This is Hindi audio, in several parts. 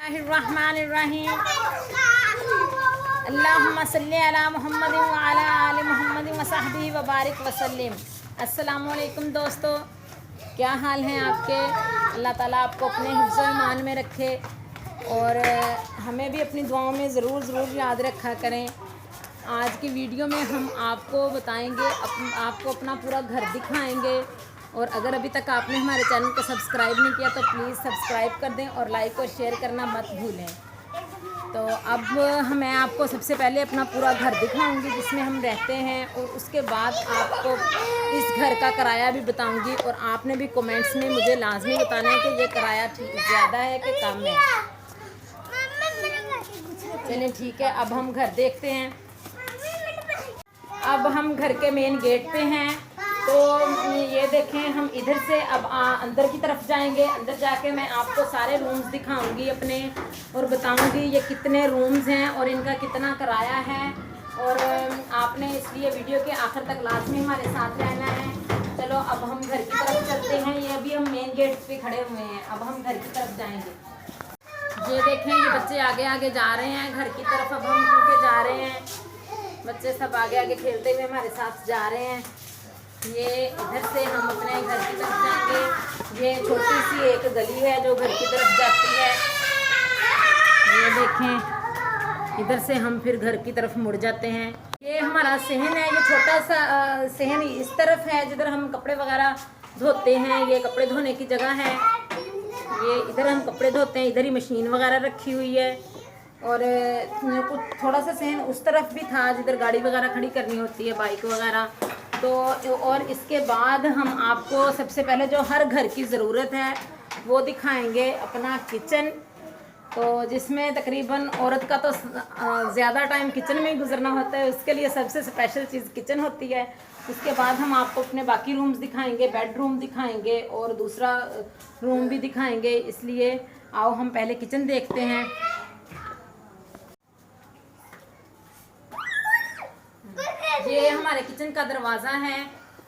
बिस्मिल्लाहिर्रहमानिर्रहीम। अल्लाहुम्मा सल्ली अला मुहम्मद व अला आलि मुहम्मद व सहबिही व बारिक वसल्लिम। अस्सलामु अलैकुम दोस्तों, क्या हाल हैं आपके? अल्लाह ताला आपको अपने हिफ्ज़ व ईमान में रखे और हमें भी अपनी दुआओं में ज़रूर याद रखा करें। आज की वीडियो में हम आपको बताएंगे, आपको अपना पूरा घर दिखाएंगे। और अगर अभी तक आपने हमारे चैनल को सब्सक्राइब नहीं किया तो प्लीज़ सब्सक्राइब कर दें और लाइक और शेयर करना मत भूलें। तो अब मैं आपको सबसे पहले अपना पूरा घर दिखाऊंगी जिसमें हम रहते हैं, और उसके बाद आपको इस घर का किराया भी बताऊंगी। और आपने भी कमेंट्स में मुझे लाजमी बताना है कि ये किराया ज़्यादा है कि कम है। चलिए ठीक है, अब हम घर देखते हैं। अब हम घर के मेन गेट पे हैं, तो ये देखें, हम इधर से अब अंदर की तरफ जाएंगे। अंदर जाके मैं आपको सारे रूम्स दिखाऊंगी अपने, और बताऊंगी ये कितने रूम्स हैं और इनका कितना किराया है। और आपने इसलिए वीडियो के आखिर तक लाजमी हमारे साथ रहना है। चलो अब हम घर की तरफ चलते हैं। ये अभी हम मेन गेट पे खड़े हुए हैं, अब हम घर की तरफ जाएंगे। ये देखें, ये बच्चे आगे आगे जा रहे हैं घर की तरफ। अब हम क्योंकि जा रहे हैं, बच्चे सब आगे आगे खेलते हुए हमारे साथ जा रहे हैं। ये इधर से हम अपने घर की तरफ जाएंगे। ये छोटी सी एक गली है जो घर की तरफ जाती है। ये देखें, इधर से हम फिर घर की तरफ मुड़ जाते हैं। ये हमारा सहन है, ये छोटा सा सहन इस तरफ है जिधर हम कपड़े वगैरह धोते हैं। ये कपड़े धोने की जगह है। ये इधर हम कपड़े धोते हैं, इधर ही मशीन वगैरह रखी हुई है। और कुछ थोड़ा सा सहन उस तरफ भी था जिधर गाड़ी वगैरह खड़ी करनी होती है, बाइक वगैरह। तो और इसके बाद हम आपको सबसे पहले जो हर घर की ज़रूरत है वो दिखाएंगे, अपना किचन। तो जिसमें तकरीबन औरत का तो ज़्यादा टाइम किचन में ही गुजरना होता है, उसके लिए सबसे स्पेशल चीज़ किचन होती है। उसके बाद हम आपको अपने बाकी रूम्स दिखाएंगे, बेडरूम दिखाएंगे और दूसरा रूम भी दिखाएंगे। इसलिए आओ हम पहले किचन देखते हैं। ये हमारे किचन का दरवाज़ा है।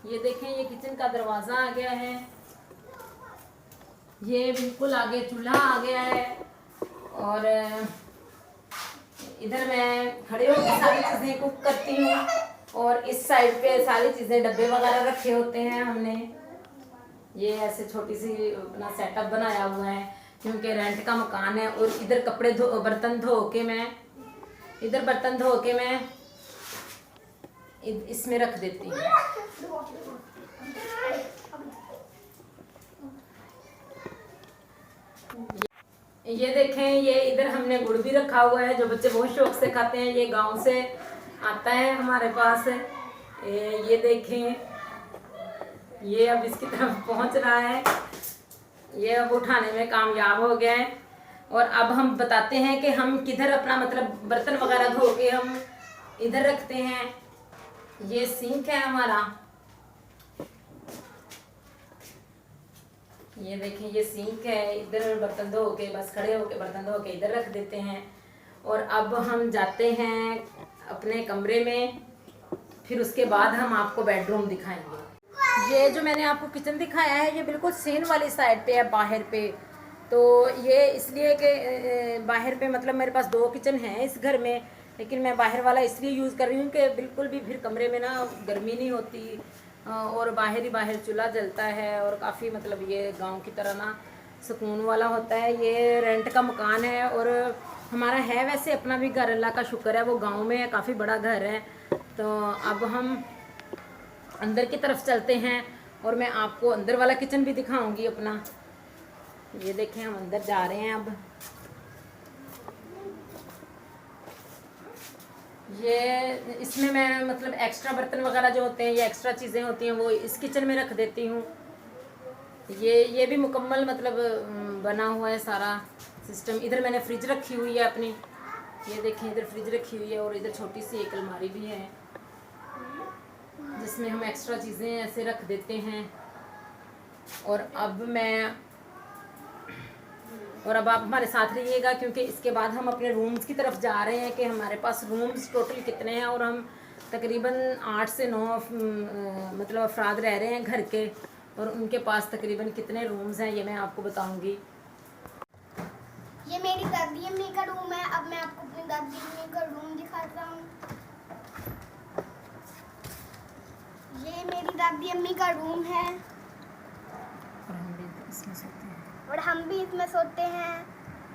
ये देखें, ये किचन का दरवाज़ा आ गया है। ये बिल्कुल आगे चूल्हा आ गया है। और इधर मैं खड़े होकर सारी चीज़ें कुक करती हूँ। और इस साइड पे सारी चीज़ें, डब्बे वगैरह रखे होते हैं हमने। ये ऐसे छोटी सी अपना सेटअप बनाया हुआ है क्योंकि रेंट का मकान है। और इधर बर्तन धो के मैं इसमें रख देती हूँ। ये देखें, ये इधर हमने गुड़ भी रखा हुआ है जो बच्चे बहुत शौक से खाते हैं। ये गांव से आता है हमारे पास। ये देखें, ये अब इसकी तरफ पहुंच रहा है। ये अब उठाने में कामयाब हो गया है। और अब हम बताते हैं कि हम किधर अपना मतलब बर्तन वगैरह धो के हम इधर रखते हैं। ये सिंक है हमारा। ये देखें, ये सिंक है। इधर बर्तन धो के बस खड़े होके बर्तन धो के इधर रख देते हैं। और अब हम जाते हैं अपने कमरे में, फिर उसके बाद हम आपको बेडरूम दिखाएंगे। ये जो मैंने आपको किचन दिखाया है ये बिल्कुल सीन वाली साइड पे है, बाहर पे। तो ये इसलिए कि बाहर पे मतलब मेरे पास 2 किचन हैं इस घर में, लेकिन मैं बाहर वाला इसलिए यूज़ कर रही हूँ कि बिल्कुल भी फिर कमरे में ना गर्मी नहीं होती। और बाहर चूल्हा जलता है और काफ़ी मतलब ये गांव की तरह ना सुकून वाला होता है। ये रेंट का मकान है और हमारा है वैसे अपना भी घर, अल्लाह का शुक्र है, वो गांव में है, काफ़ी बड़ा घर है। तो अब हम अंदर की तरफ चलते हैं और मैं आपको अंदर वाला किचन भी दिखाऊंगी अपना। ये देखें, हम अंदर जा रहे हैं। अब ये इसमें मैं मतलब एक्स्ट्रा बर्तन वगैरह जो होते हैं, ये एक्स्ट्रा चीज़ें होती हैं, वो इस किचन में रख देती हूँ। ये भी मुकम्मल मतलब बना हुआ है सारा सिस्टम। इधर मैंने फ्रिज रखी हुई है अपनी। ये देखें, इधर फ्रिज रखी हुई है और इधर छोटी सी एक अलमारी भी है जिसमें हम एक्स्ट्रा चीज़ें ऐसे रख देते हैं। और अब आप हमारे साथ रहिएगा क्योंकि इसके बाद हम अपने रूम्स की तरफ जा रहे हैं कि हमारे पास रूम्स टोटल कितने हैं। और हम तकरीबन 8 से 9 मतलब अफराद रह रहे हैं घर के, और उनके पास तकरीबन कितने रूम्स हैं ये मैं आपको बताऊंगी। ये मेरी दादी अम्मी का रूम है। अब मैं आपको अपनी दादी अम्मी का रूम दिखाता हूँ। ये मेरी दादी अम्मी का रूम है और हम भी इसमें सोते हैं, और हम भी इसमें सोते हैं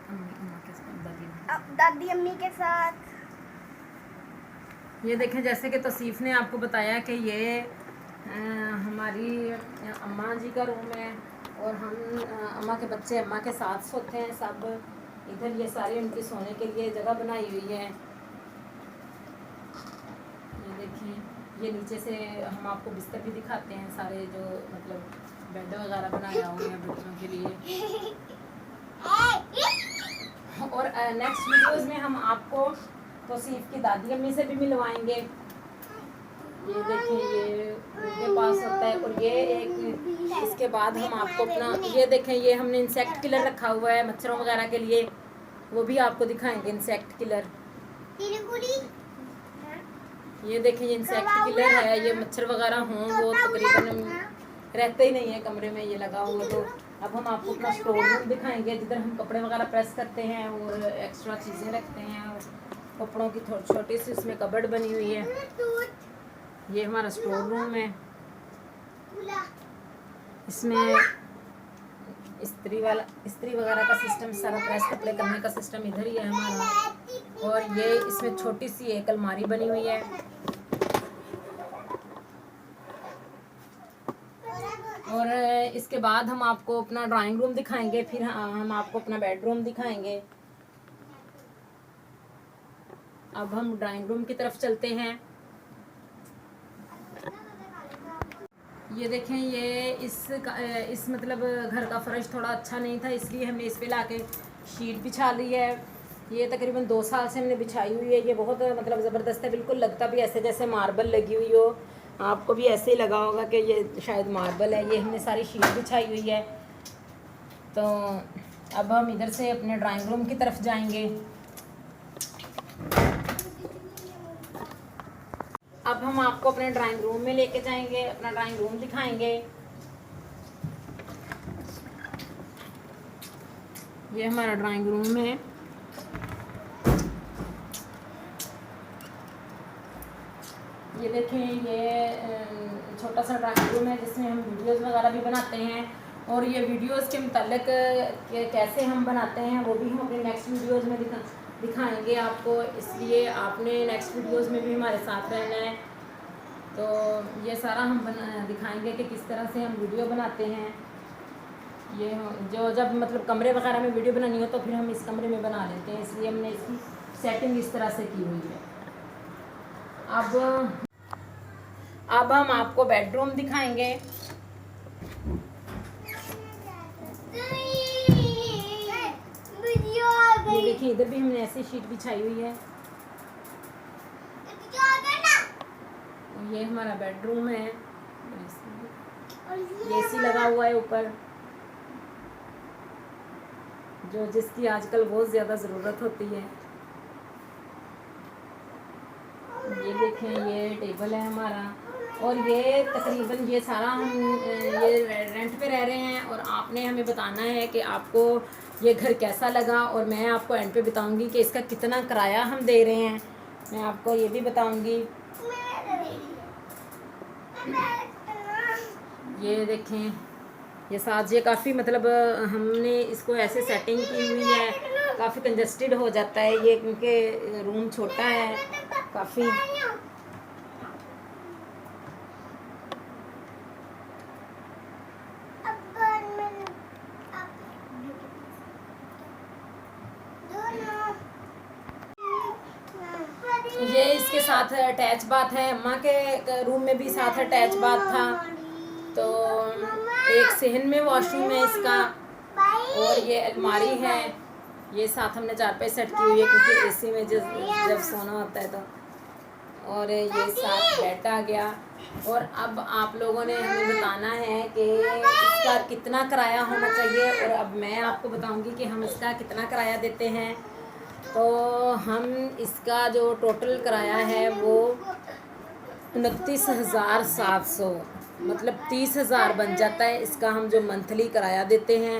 अम्मा के साथ, दादी अम्मी के साथ। ये देखें, जैसे कि तौसीफ ने आपको बताया कि ये हमारी अम्मा जी का रूम है और हम अम्मा के बच्चे अम्मा के साथ सोते हैं सब। इधर ये सारी उनकी सोने के लिए जगह बनाई हुई है। ये देखिए, ये नीचे से हम आपको बिस्तर भी दिखाते हैं सारे, जो मतलब बेड वगैरह बनाया हुए हैं बच्चों के लिए। और नेक्स्ट वीडियोस में हम आपको तौसीफ की दादी अम्मी से भी मिलवाएंगे। ये देखिए, ये उनके पास होता है। और ये एक, इसके बाद हम आपको अपना, ये देखें, ये हमने इंसेक्ट किलर रखा हुआ है मच्छरों वगैरह के लिए, वो भी आपको दिखाएंगे इंसेक्ट किलर। ये देखें, ये इंसेक्ट किलर है। ये मच्छर वगैरह हों वो तकरीबन रहते ही नहीं है कमरे में ये लगा हुआ। तो अब हम आपको अपना स्टोर रूम दिखाएंगे, जिधर हम कपड़े वगैरह प्रेस करते हैं और एक्स्ट्रा चीज़ें रखते हैं। और कपड़ों की छोटी सी उसमें कबर्ड बनी हुई है। ये हमारा स्टोर रूम है। इसमें इस्त्री वगैरह का सिस्टम, सारा प्रेस कपड़े करने का सिस्टम इधर ही है हमारा। और ये इसमें छोटी सी एक अलमारी बनी हुई है। और इसके बाद हम आपको अपना ड्राइंग रूम दिखाएंगे, फिर हम आपको अपना बेडरूम दिखाएंगे। अब हम ड्राइंग रूम की तरफ चलते हैं। ये देखें, ये इस मतलब घर का फर्श थोड़ा अच्छा नहीं था, इसलिए हमने इस पे लाके शीट बिछा ली है। ये तकरीबन 2 साल से हमने बिछाई हुई है। ये बहुत मतलब ज़बरदस्त है, बिल्कुल लगता भी ऐसे जैसे मार्बल लगी हुई हो। आपको भी ऐसे ही लगा होगा कि ये शायद मार्बल है। ये हमने सारी शीट बिछाई हुई है। तो अब हम इधर से अपने ड्राइंग रूम की तरफ जाएंगे। अब हम आपको अपने ड्राइंग रूम में लेके जाएंगे, अपना ड्राइंग रूम दिखाएंगे। ये हमारा ड्राइंग रूम है। ये देखें, ये छोटा सा ड्राइंग रूम है जिसमें हम वीडियोस वगैरह भी बनाते हैं। और ये वीडियोस के मुतालिक कैसे हम बनाते हैं वो भी हम अपने नेक्स्ट वीडियोस में दिखाएंगे आपको। इसलिए आपने नेक्स्ट वीडियोस में भी हमारे साथ रहना है। तो ये सारा हम दिखाएंगे कि किस तरह से हम वीडियो बनाते हैं। ये जो जब मतलब कमरे वगैरह में वीडियो बनानी हो तो फिर हम इस कमरे में बना लेते हैं, इसलिए हमने इसकी सेटिंग इस तरह से की हुई है। अब हम आपको बेडरूम दिखाएंगे। ये देखिए, इधर भी हमने ऐसी शीट बिछाई हुई है। ये हमारा बेडरूम है। ये एसी लगा हुआ है ऊपर, जो जिसकी आजकल बहुत ज़्यादा ज़रूरत होती है। ये देखें, ये टेबल है हमारा। और ये तकरीबन ये सारा हम ये रेंट पे रह रहे हैं। और आपने हमें बताना है कि आपको ये घर कैसा लगा। और मैं आपको एंड पे बताऊंगी कि इसका कितना किराया हम दे रहे हैं, मैं आपको ये भी बताऊंगी। ये देखें, ये साथ ये काफ़ी मतलब हमने इसको ऐसे सेटिंग की हुई है। काफ़ी कंजस्टेड हो जाता है ये, क्योंकि रूम छोटा है काफ़ी। ये इसके साथ अटैच बाथ है। अम्मा के रूम में भी साथ अटैच बाथ था। तो एक सहन में वॉशरूम है इसका। और ये अलमारी है। ये साथ हमने चारपाई सेट की हुई है, क्योंकि एसी में जब सोना होता है तो। और ये साथ बेड आ गया। और अब आप लोगों ने हमें बताना है कि इसका कितना किराया होना चाहिए। और अब मैं आपको बताऊंगी कि हम इसका कितना किराया देते हैं। तो हम इसका जो टोटल किराया है वो 29,700 मतलब 30,000 बन जाता है इसका, हम जो मंथली किराया देते हैं।